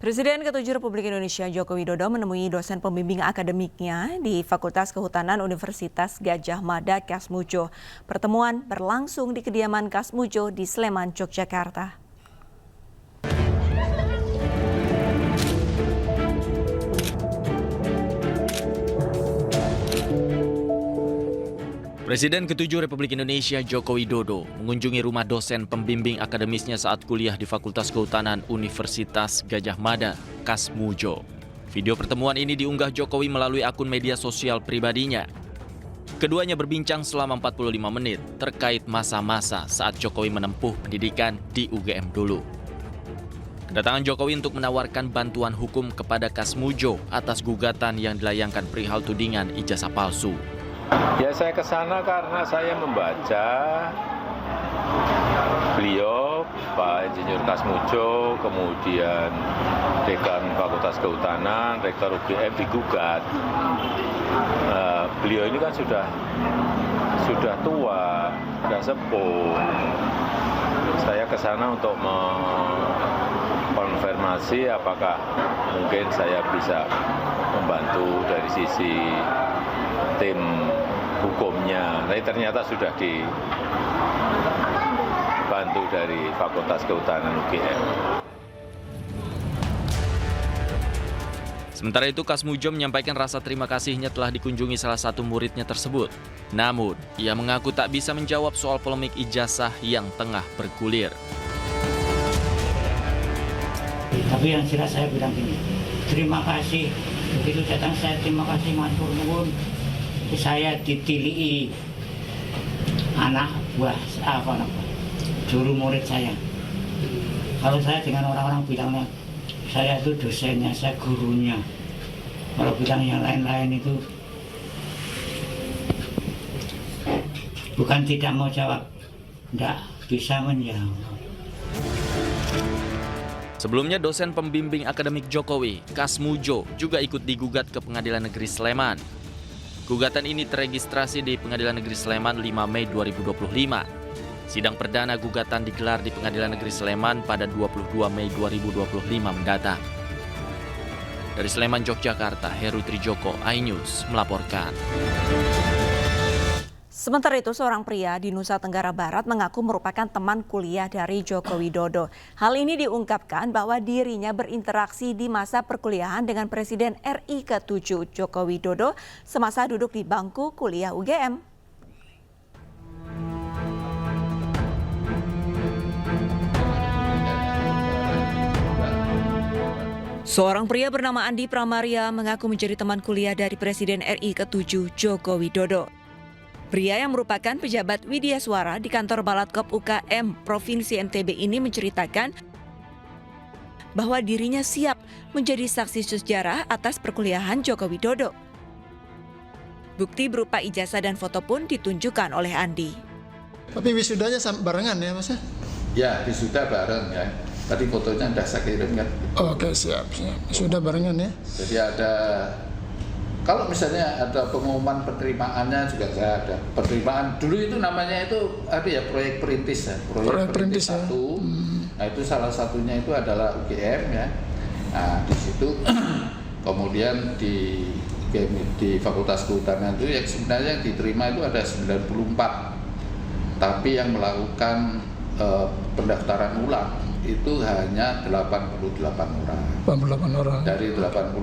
Presiden ke-7 Republik Indonesia Joko Widodo menemui dosen pembimbing akademiknya di Fakultas Kehutanan Universitas Gadjah Mada Kasmujo. Pertemuan berlangsung di kediaman Kasmujo di Sleman, Yogyakarta. Presiden ke-7 Republik Indonesia Joko Widodo mengunjungi rumah dosen pembimbing akademisnya saat kuliah di Fakultas Kehutanan Universitas Gadjah Mada, Kasmujo. Video pertemuan ini diunggah Jokowi melalui akun media sosial pribadinya. Keduanya berbincang selama 45 menit terkait masa-masa saat Jokowi menempuh pendidikan di UGM dulu. Kedatangan Jokowi untuk menawarkan bantuan hukum kepada Kasmujo atas gugatan yang dilayangkan perihal tudingan ijazah palsu. Ya, saya ke sana karena saya membaca beliau, Pak Insinyur Kasmujo, kemudian Dekan Fakultas Kehutanan, Rektor UGM digugat. Beliau ini kan sudah tua, sudah sepuh. Saya ke sana untuk mengkonfirmasi apakah mungkin saya bisa membantu dari sisi tim hukumnya. Tapi ternyata sudah dibantu dari Fakultas Kehutanan UGM. Sementara itu, Kasmujo menyampaikan rasa terima kasihnya telah dikunjungi salah satu muridnya tersebut. Namun, ia mengaku tak bisa menjawab soal polemik ijazah yang tengah bergulir. Tapi yang jelas saya bilang gini, terima kasih. Begitu datang saya terima kasih matur nuwun. Saya ditilii anak buah juru murid saya. Kalau saya dengan orang-orang bilangnya saya itu dosennya, saya gurunya. Kalau bilang yang lain-lain itu bukan tidak mau jawab, tidak bisa menjawab. Sebelumnya, dosen pembimbing akademik Jokowi, Kasmujo, juga ikut digugat ke Pengadilan Negeri Sleman. Gugatan ini terregistrasi di Pengadilan Negeri Sleman 5 Mei 2025. Sidang perdana gugatan digelar di Pengadilan Negeri Sleman pada 22 Mei 2025 mendatang. Dari Sleman, Yogyakarta, Heru Trijoko, iNews melaporkan. Sementara itu, seorang pria di Nusa Tenggara Barat mengaku merupakan teman kuliah dari Joko Widodo. Hal ini diungkapkan bahwa dirinya berinteraksi di masa perkuliahan dengan Presiden RI ke-7 Joko Widodo semasa duduk di bangku kuliah UGM. Seorang pria bernama Andi Pramaria mengaku menjadi teman kuliah dari Presiden RI ke-7 Joko Widodo. Pria yang merupakan pejabat Widya Suara di kantor Balatkop UKM Provinsi NTB ini menceritakan bahwa dirinya siap menjadi saksi sejarah atas perkuliahan Joko Widodo. Bukti berupa ijazah dan foto pun ditunjukkan oleh Andi. Tapi wisudanya barengan ya, Mas? Ya, wisuda bareng ya. Tadi fotonya udah saya kirim kan. Oke, siap. Sudah barengan ya. Jadi ada, kalau misalnya ada pengumuman penerimaannya juga saya ada. Penerimaan dulu itu namanya itu ada ya, proyek perintis ya. Proyek perintis 1. Ya. Nah, itu salah satunya itu adalah UGM ya. Nah, di situ kemudian di Fakultas Kehutanan itu yang sebenarnya diterima itu ada 94. Tapi yang melakukan pendaftaran ulang itu hanya 88 orang. 88 orang. Dari 88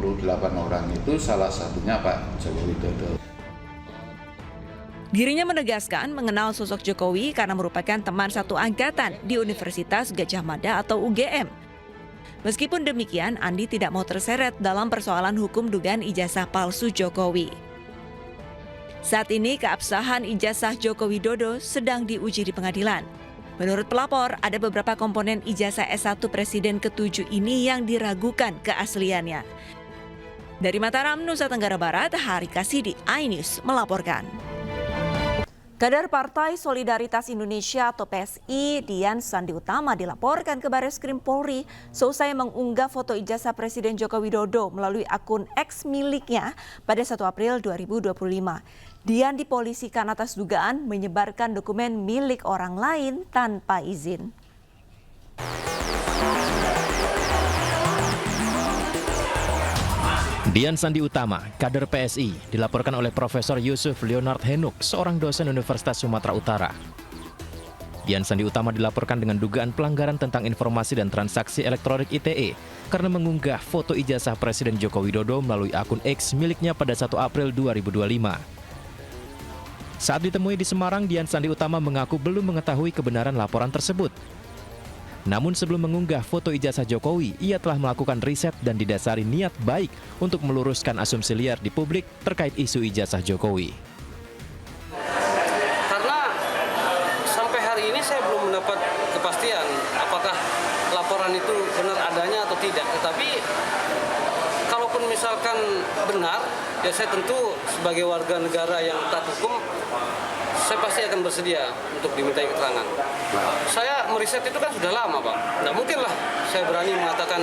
orang itu salah satunya Pak Joko Widodo. Dirinya menegaskan mengenal sosok Jokowi karena merupakan teman satu angkatan di Universitas Gadjah Mada atau UGM. Meskipun demikian, Andi tidak mau terseret dalam persoalan hukum dugaan ijazah palsu Jokowi. Saat ini keabsahan ijazah Joko Widodo sedang diuji di pengadilan. Menurut pelapor, ada beberapa komponen ijazah S1 Presiden ke-7 ini yang diragukan keasliannya. Dari Mataram, Nusa Tenggara Barat, Hari Kasidi, iNews melaporkan. Kader Partai Solidaritas Indonesia atau PSI, Dian Sandi Utama dilaporkan ke Barreskrim Polri seusai mengunggah foto ijazah Presiden Joko Widodo melalui akun X miliknya pada 1 April 2025. Dian dipolisikan atas dugaan menyebarkan dokumen milik orang lain tanpa izin. Dian Sandi Utama, kader PSI, dilaporkan oleh Profesor Yusuf Leonard Henuk, seorang dosen Universitas Sumatera Utara. Dian Sandi Utama dilaporkan dengan dugaan pelanggaran tentang informasi dan transaksi elektronik ITE karena mengunggah foto ijazah Presiden Joko Widodo melalui akun X miliknya pada 1 April 2025. Saat ditemui di Semarang, Dian Sandi Utama mengaku belum mengetahui kebenaran laporan tersebut. Namun sebelum mengunggah foto ijazah Jokowi, ia telah melakukan riset dan didasari niat baik untuk meluruskan asumsi liar di publik terkait isu ijazah Jokowi. Karena sampai hari ini saya belum mendapat kepastian apakah laporan itu benar adanya atau tidak. Tetapi kalaupun misalkan benar, ya saya tentu sebagai warga negara yang taat hukum, saya pasti akan bersedia untuk dimintai keterangan. Saya meriset itu kan sudah lama, Pak. Nggak mungkin lah saya berani mengatakan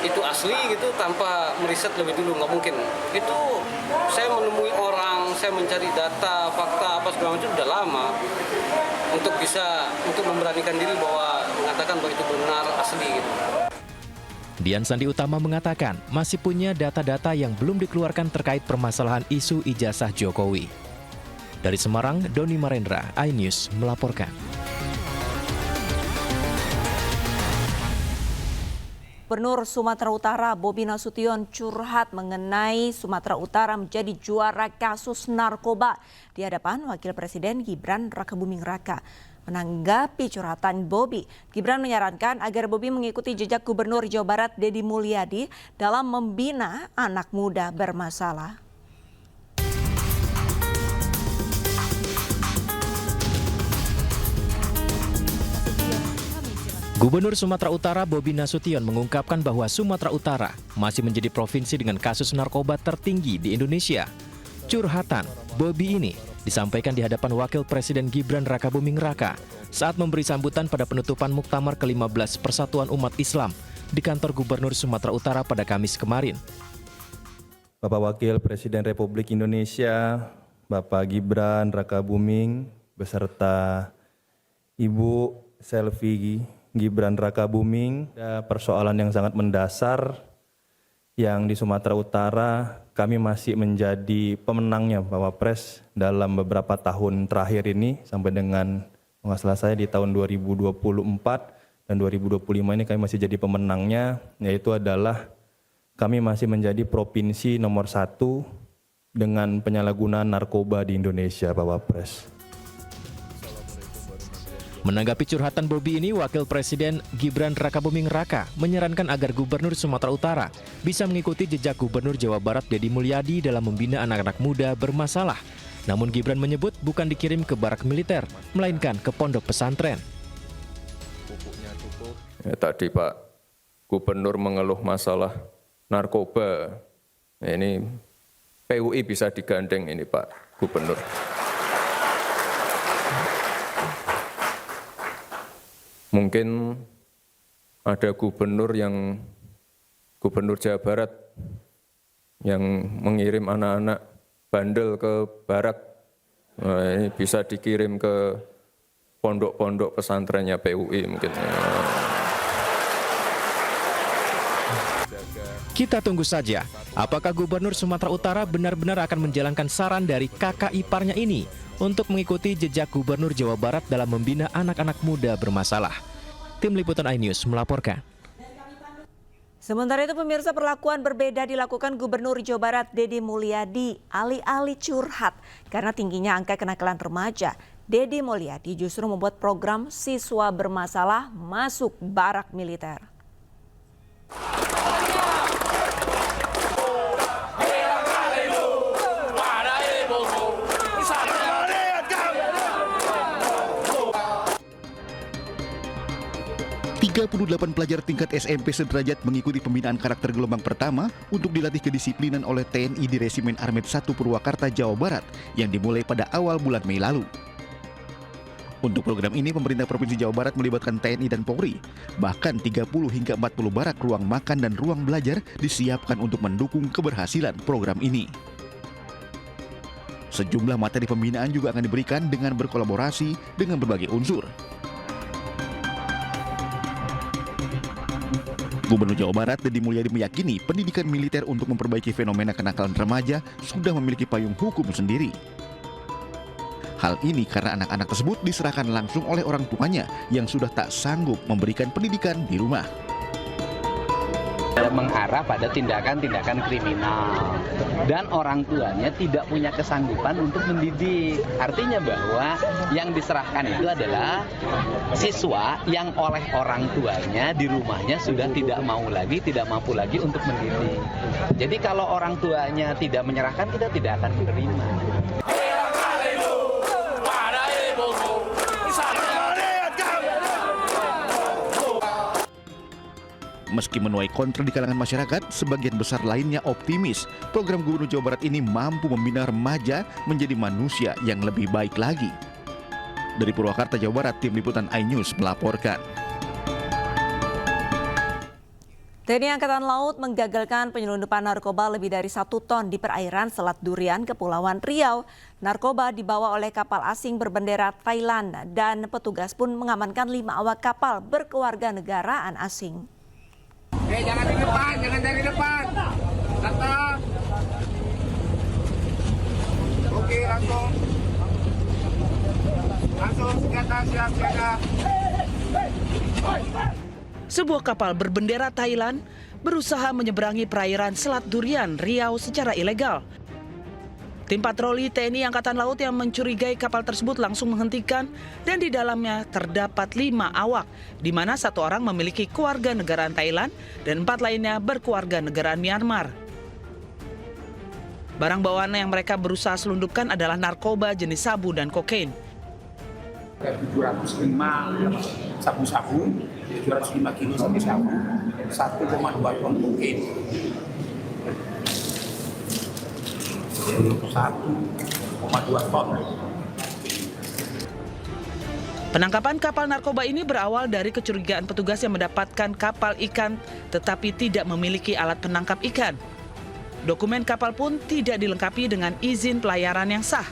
itu asli gitu tanpa meriset lebih dulu, nggak mungkin. Itu saya menemui orang, saya mencari data, fakta, apa segala macam sudah lama untuk memberanikan diri bahwa mengatakan bahwa itu benar asli gitu. Dian Sandi Utama mengatakan masih punya data-data yang belum dikeluarkan terkait permasalahan isu ijazah Jokowi. Dari Semarang, Doni Marendra, iNews melaporkan. Gubernur Sumatera Utara Bobi Nasution curhat mengenai Sumatera Utara menjadi juara kasus narkoba di hadapan Wakil Presiden Gibran Rakabuming Raka. Menanggapi curhatan Bobi, Gibran menyarankan agar Bobi mengikuti jejak Gubernur Jawa Barat Deddy Mulyadi dalam membina anak muda bermasalah. Gubernur Sumatera Utara Bobi Nasution mengungkapkan bahwa Sumatera Utara masih menjadi provinsi dengan kasus narkoba tertinggi di Indonesia. Curhatan Bobi ini disampaikan di hadapan Wakil Presiden Gibran Rakabuming Raka saat memberi sambutan pada penutupan Muktamar ke-15 Persatuan Umat Islam di kantor Gubernur Sumatera Utara pada Kamis kemarin. Bapak Wakil Presiden Republik Indonesia, Bapak Gibran Rakabuming beserta Ibu Selvi Gibran Rakabuming, ada persoalan yang sangat mendasar yang di Sumatera Utara kami masih menjadi pemenangnya Pak Wapres dalam beberapa tahun terakhir ini sampai dengan nggak salah saya di tahun 2024 dan 2025 ini kami masih jadi pemenangnya, yaitu adalah kami masih menjadi provinsi nomor 1 dengan penyalahgunaan narkoba di Indonesia Pak Wapres. Menanggapi curhatan Bobi ini, Wakil Presiden Gibran Rakabuming Raka menyarankan agar Gubernur Sumatera Utara bisa mengikuti jejak Gubernur Jawa Barat Deddy Mulyadi dalam membina anak-anak muda bermasalah. Namun Gibran menyebut bukan dikirim ke barak militer, melainkan ke pondok pesantren. Ya, tadi Pak Gubernur mengeluh masalah narkoba. Ini PUI bisa digandeng ini Pak Gubernur. Mungkin ada gubernur Jawa Barat yang mengirim anak-anak bandel ke barak. Nah, ini bisa dikirim ke pondok-pondok pesantrennya PUI mungkin. Kita tunggu saja, apakah Gubernur Sumatera Utara benar-benar akan menjalankan saran dari kakak iparnya ini untuk mengikuti jejak Gubernur Jawa Barat dalam membina anak-anak muda bermasalah. Tim Liputan iNews melaporkan. Sementara itu pemirsa, perlakuan berbeda dilakukan Gubernur Jawa Barat Deddy Mulyadi alih-alih curhat karena tingginya angka kenakalan remaja. Deddy Mulyadi justru membuat program siswa bermasalah masuk barak militer. Delapan pelajar tingkat SMP sederajat mengikuti pembinaan karakter gelombang pertama untuk dilatih kedisiplinan oleh TNI di Resimen Armet 1 Purwakarta, Jawa Barat yang dimulai pada awal bulan Mei lalu. Untuk program ini, pemerintah Provinsi Jawa Barat melibatkan TNI dan Polri. Bahkan 30 hingga 40 barak ruang makan dan ruang belajar disiapkan untuk mendukung keberhasilan program ini. Sejumlah materi pembinaan juga akan diberikan dengan berkolaborasi dengan berbagai unsur. Gubernur Jawa Barat Deddy Mulyadi meyakini pendidikan militer untuk memperbaiki fenomena kenakalan remaja sudah memiliki payung hukum sendiri. Hal ini karena anak-anak tersebut diserahkan langsung oleh orang tuanya yang sudah tak sanggup memberikan pendidikan di rumah. Mengarah pada tindakan-tindakan kriminal dan orang tuanya tidak punya kesanggupan untuk mendidik. Artinya bahwa yang diserahkan itu adalah siswa yang oleh orang tuanya di rumahnya sudah tidak mampu lagi untuk mendidik. Jadi kalau orang tuanya tidak menyerahkan, kita tidak akan menerima. Meski menuai kontra di kalangan masyarakat, sebagian besar lainnya optimis program Gubernur Jawa Barat ini mampu membina remaja menjadi manusia yang lebih baik lagi. Dari Purwakarta, Jawa Barat, Tim Liputan iNews melaporkan. TNI Angkatan Laut menggagalkan penyelundupan narkoba lebih dari 1 ton di perairan Selat Durian, Kepulauan Riau. Narkoba dibawa oleh kapal asing berbendera Thailand dan petugas pun mengamankan 5 awak kapal berkewarganegaraan asing. Jangan di depan, jangan dari depan. Datang. Oke, langsung. Langsung senjata siap siaga. Sebuah kapal berbendera Thailand berusaha menyeberangi perairan Selat Durian, Riau secara ilegal. Tim patroli TNI Angkatan Laut yang mencurigai kapal tersebut langsung menghentikan dan di dalamnya terdapat 5 awak, di mana 1 orang memiliki kewarganegaraan Thailand dan 4 lainnya berkewarganegaraan Myanmar. Barang bawaan yang mereka berusaha selundupkan adalah narkoba jenis sabu dan kokain. 705 sabu-sabu, 705 kilo sabu-sabu, 1,2 ton kokain. 1,2 ton. Penangkapan kapal narkoba ini berawal dari kecurigaan petugas yang mendapatkan kapal ikan tetapi tidak memiliki alat penangkap ikan. Dokumen kapal pun tidak dilengkapi dengan izin pelayaran yang sah.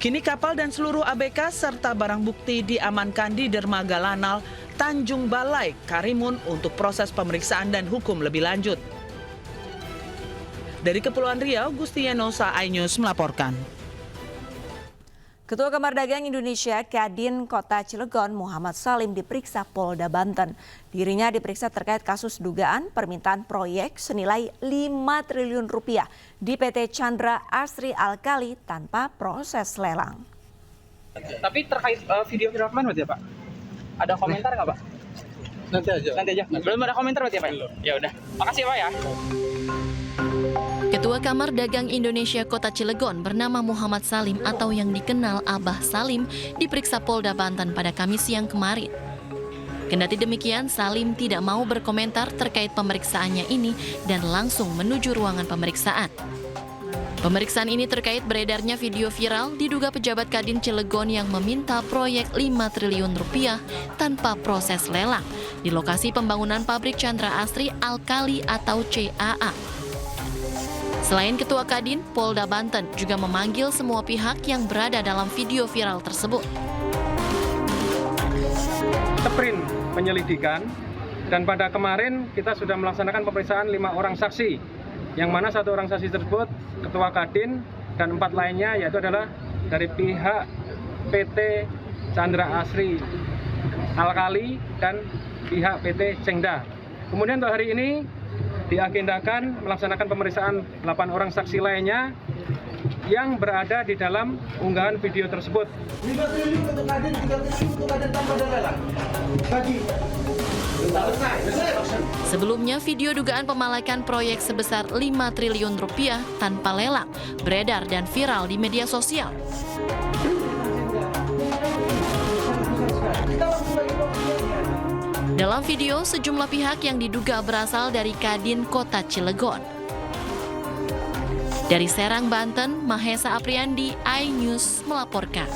Kini kapal dan seluruh ABK serta barang bukti diamankan di Dermaga Lanal, Tanjung Balai, Karimun untuk proses pemeriksaan dan hukum lebih lanjut. Dari Kepulauan Riau, Gustianosa iNews melaporkan. Ketua Kamar Dagang Indonesia Kadin Kota Cilegon Muhammad Salim diperiksa Polda Banten. Dirinya diperiksa terkait kasus dugaan permintaan proyek senilai 5 triliun rupiah di PT Chandra Asri Alkali tanpa proses lelang. Tapi terkait video viral kemarin berarti ya Pak? Ada komentar nggak Pak? Nanti aja. Belum ada komentar berarti ya Pak? Ya udah. Makasih Pak ya. Ketua Kamar Dagang Indonesia Kota Cilegon bernama Muhammad Salim atau yang dikenal Abah Salim diperiksa Polda Banten pada Kamis siang kemarin. Kendati demikian, Salim tidak mau berkomentar terkait pemeriksaannya ini dan langsung menuju ruangan pemeriksaan. Pemeriksaan ini terkait beredarnya video viral diduga pejabat Kadin Cilegon yang meminta proyek 5 triliun rupiah tanpa proses lelang di lokasi pembangunan pabrik Chandra Asri Alkali atau CAA. Selain Ketua Kadin, Polda Banten juga memanggil semua pihak yang berada dalam video viral tersebut. Sprint penyelidikan dan pada kemarin kita sudah melaksanakan pemeriksaan 5 orang saksi, yang mana 1 orang saksi tersebut Ketua Kadin dan 4 lainnya yaitu adalah dari pihak PT Chandra Asri Alkali dan pihak PT Cengda. Kemudian untuk hari ini diagendakan melaksanakan pemeriksaan 8 orang saksi lainnya yang berada di dalam unggahan video tersebut. Sebelumnya, video dugaan pemalakan proyek sebesar 5 triliun rupiah tanpa lelang beredar dan viral di media sosial. Dalam video, sejumlah pihak yang diduga berasal dari Kadin Kota Cilegon. Dari Serang, Banten, Mahesa Apriandi, iNews melaporkan.